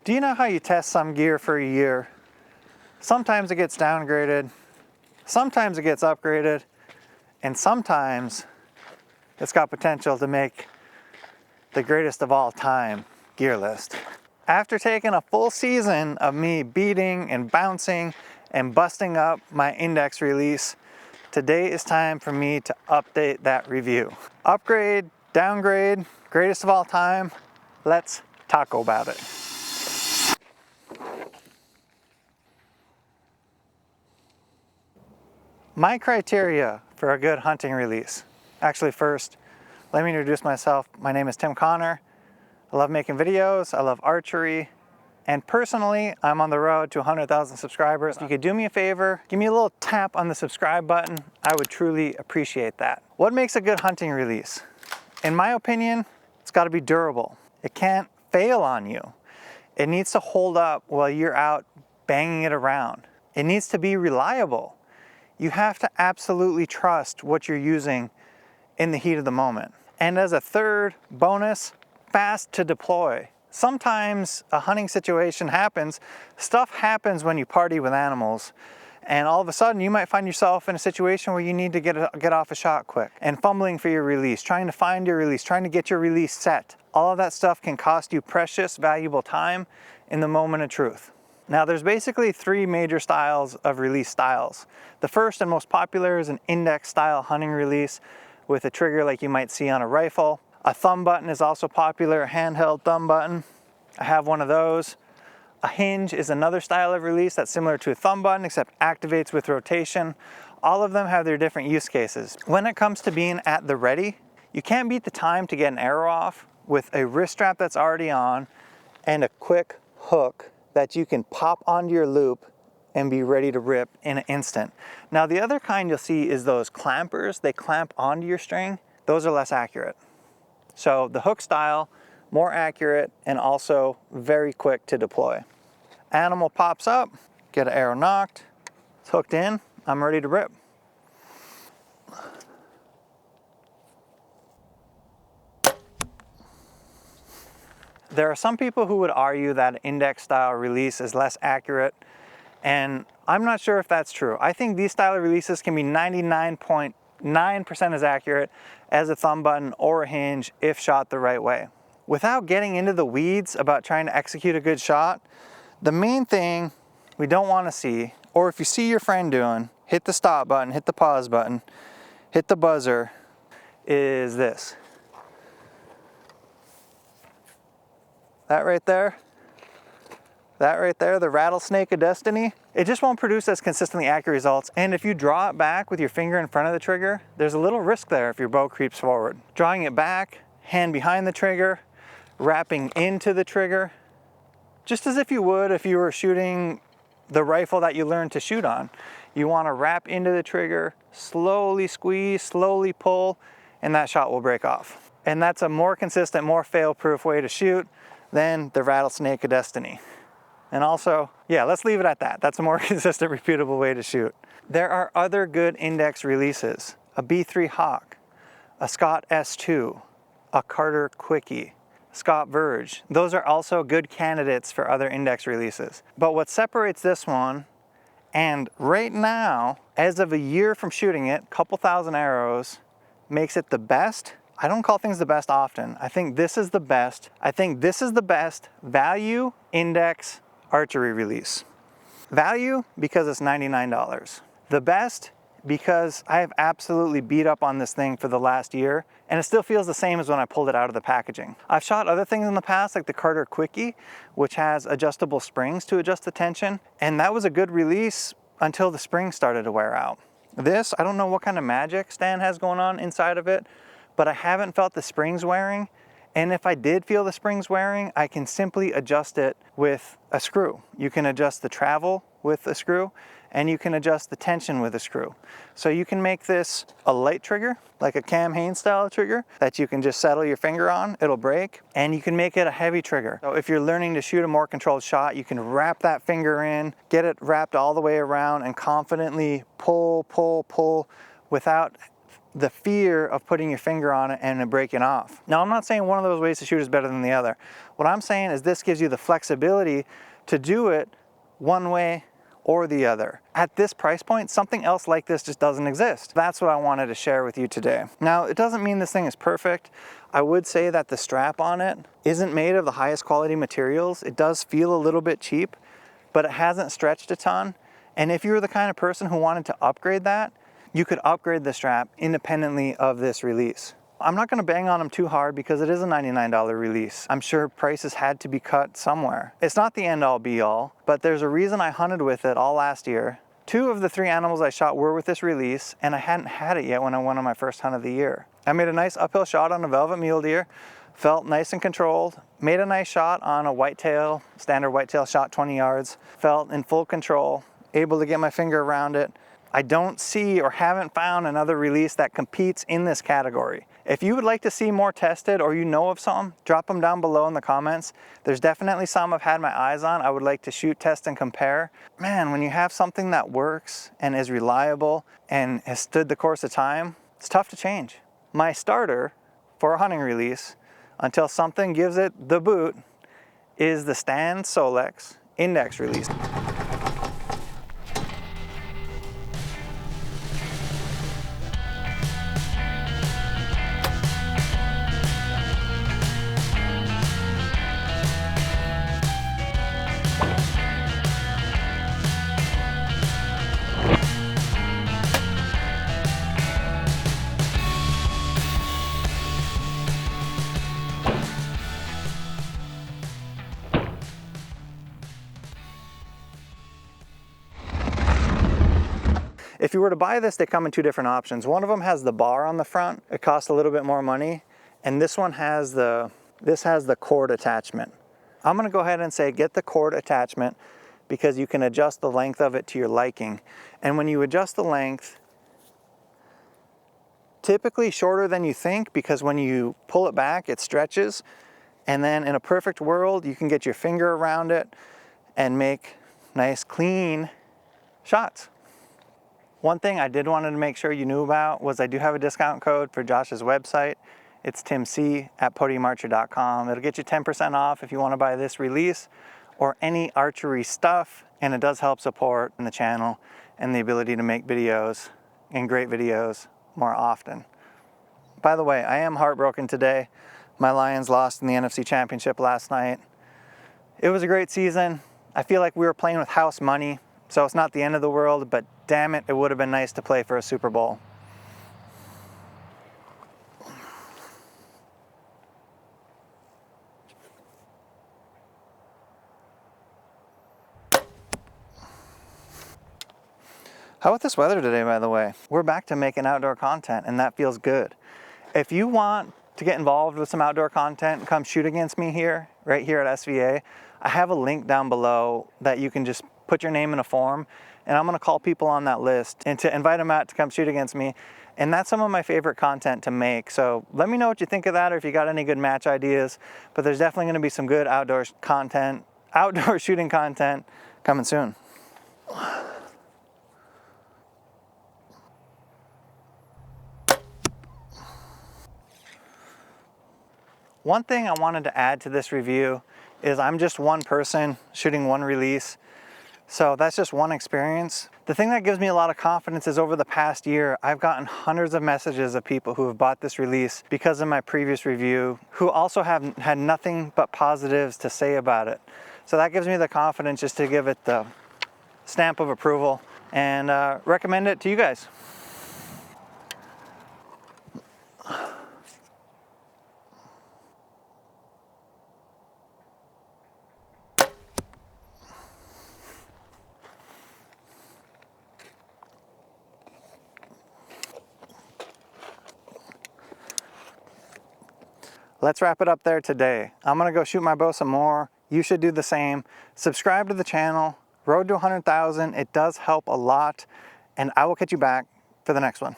Do you know how you test some gear for a year? Sometimes it gets downgraded, sometimes it gets upgraded, and sometimes it's got potential to make the greatest of all time gear list. After taking a full season of me beating and bouncing and busting up my index release, today is time for me to update that review. Upgrade, downgrade, greatest of all time, let's talk about it. My criteria for a good hunting release. Actually, first, let me introduce myself. My name is Tim Connor. I love making videos, I love archery, and personally, I'm on the road to 100,000 subscribers. If you could do me a favor, give me a little tap on the subscribe button, I would truly appreciate that. What makes a good hunting release? In my opinion, it's gotta be durable. It can't fail on you. It needs to hold up while you're out banging it around. It needs to be reliable. You have to absolutely trust what you're using in the heat of the moment. And as a third bonus, fast to deploy. Sometimes a hunting situation happens, stuff happens when you party with animals, and all of a sudden you might find yourself in a situation where you need to get off a shot quick, and fumbling for your release, trying to find your release, trying to get your release set. All of that stuff can cost you precious, valuable time in the moment of truth. Now there's basically three major styles of release styles. The first and most popular is an index style hunting release with a trigger like you might see on a rifle. A thumb button is also popular, a handheld thumb button. I have one of those. A hinge is another style of release that's similar to a thumb button except activates with rotation. All of them have their different use cases. When it comes to being at the ready, you can't beat the time to get an arrow off with a wrist strap that's already on and a quick hook that you can pop onto your loop and be ready to rip in an instant. Now the other kind you'll see is those clampers. They clamp onto your string. Those are less accurate. So the hook style, more accurate and also very quick to deploy. Animal pops up, get an arrow knocked, it's hooked in, I'm ready to rip. There are some people who would argue that index style release is less accurate, and I'm not sure if that's true. I think these style of releases can be 99.9% as accurate as a thumb button or a hinge if shot the right way. Without getting into the weeds about trying to execute a good shot, the main thing we don't want to see, or if you see your friend doing, hit the stop button, hit the pause button, hit the buzzer, is this. That right there, the rattlesnake of destiny, it just won't produce as consistently accurate results. And if you draw it back with your finger in front of the trigger, there's a little risk there if your bow creeps forward. Drawing it back, hand behind the trigger, wrapping into the trigger, just as if you would if you were shooting the rifle that you learned to shoot on. You want to wrap into the trigger, slowly squeeze, slowly pull, and that shot will break off. And that's a more consistent, more fail-proof way to shoot than the rattlesnake of destiny. And also, yeah, let's leave it at that. That's a more consistent, repeatable way to shoot. There are other good index releases. A B3 Hawk, a Scott S2, a Carter Quickie, Scott Verge. Those are also good candidates for other index releases. But what separates this one, and right now, as of a year from shooting it, couple thousand arrows, makes it the best. I don't call things the best often. I think this is the best. I think this is the best value index archery release. Value because it's $99. The best because I have absolutely beat up on this thing for the last year and it still feels the same as when I pulled it out of the packaging. I've shot other things in the past like the Carter Quickie, which has adjustable springs to adjust the tension, and that was a good release until the springs started to wear out. This, I don't know what kind of magic Stan has going on inside of it, but I haven't felt the springs wearing. And if I did feel the springs wearing, I can simply adjust it with a screw. You can adjust the travel with a screw, and you can adjust the tension with a screw. So you can make this a light trigger, like a Cam Hanes style trigger, that you can just settle your finger on, it'll break, and you can make it a heavy trigger. So if you're learning to shoot a more controlled shot, you can wrap that finger in, get it wrapped all the way around, and confidently pull, pull, pull, without the fear of putting your finger on it and it breaking off. Now, I'm not saying one of those ways to shoot is better than the other. What I'm saying is this gives you the flexibility to do it one way or the other. At this price point, something else like this just doesn't exist. That's what I wanted to share with you today. Now, it doesn't mean this thing is perfect. I would say that the strap on it isn't made of the highest quality materials. It does feel a little bit cheap, but it hasn't stretched a ton. And if you were the kind of person who wanted to upgrade that, you could upgrade the strap independently of this release. I'm not gonna bang on them too hard because it is a $99 release. I'm sure prices had to be cut somewhere. It's not the end all be all, but there's a reason I hunted with it all last year. 2 of the 3 animals I shot were with this release, and I hadn't had it yet when I went on my first hunt of the year. I made a nice uphill shot on a velvet mule deer, felt nice and controlled, made a nice shot on a whitetail, standard whitetail shot 20 yards, felt in full control, able to get my finger around it. I don't see or haven't found another release that competes in this category. If you would like to see more tested or you know of some, drop them down below in the comments. There's definitely some I've had my eyes on. I would like to shoot, test, and compare. Man, when you have something that works and is reliable and has stood the course of time, it's tough to change. My starter for a hunting release, until something gives it the boot, is the Stan Solex index release. If you were to buy this, they come in 2 different options. One of them has the bar on the front. It costs a little bit more money. And this one has the cord attachment. I'm gonna go ahead and say get the cord attachment because you can adjust the length of it to your liking. And when you adjust the length, typically shorter than you think because when you pull it back, it stretches. And then in a perfect world, you can get your finger around it and make nice, clean shots. One thing I did want to make sure you knew about was I do have a discount code for Josh's website. It's timc@podiumarcher.com. It'll get you 10% off if you want to buy this release or any archery stuff, and it does help support the channel and the ability to make videos and great videos more often. By the way, I am heartbroken today. My Lions lost in the NFC Championship last night. It was a great season. I feel like we were playing with house money, so it's not the end of the world, but damn it, it would have been nice to play for a Super Bowl. How about this weather today, by the way? We're back to making outdoor content, and that feels good. If you want to get involved with some outdoor content, come shoot against me here, right here at SVA. I have a link down below that you can just put your name in a form, and I'm gonna call people on that list and to invite them out to come shoot against me. And that's some of my favorite content to make. So let me know what you think of that or if you got any good match ideas. But there's definitely gonna be some good outdoor content, outdoor shooting content coming soon. One thing I wanted to add to this review is I'm just one person shooting one release. So that's just one experience. The thing that gives me a lot of confidence is over the past year, I've gotten hundreds of messages of people who have bought this release because of my previous review, who also have had nothing but positives to say about it. So that gives me the confidence just to give it the stamp of approval and recommend it to you guys. Let's wrap it up there today. I'm gonna go shoot my bow some more. You should do the same. Subscribe to the channel. Road to 100,000. It does help a lot. And I will catch you back for the next one.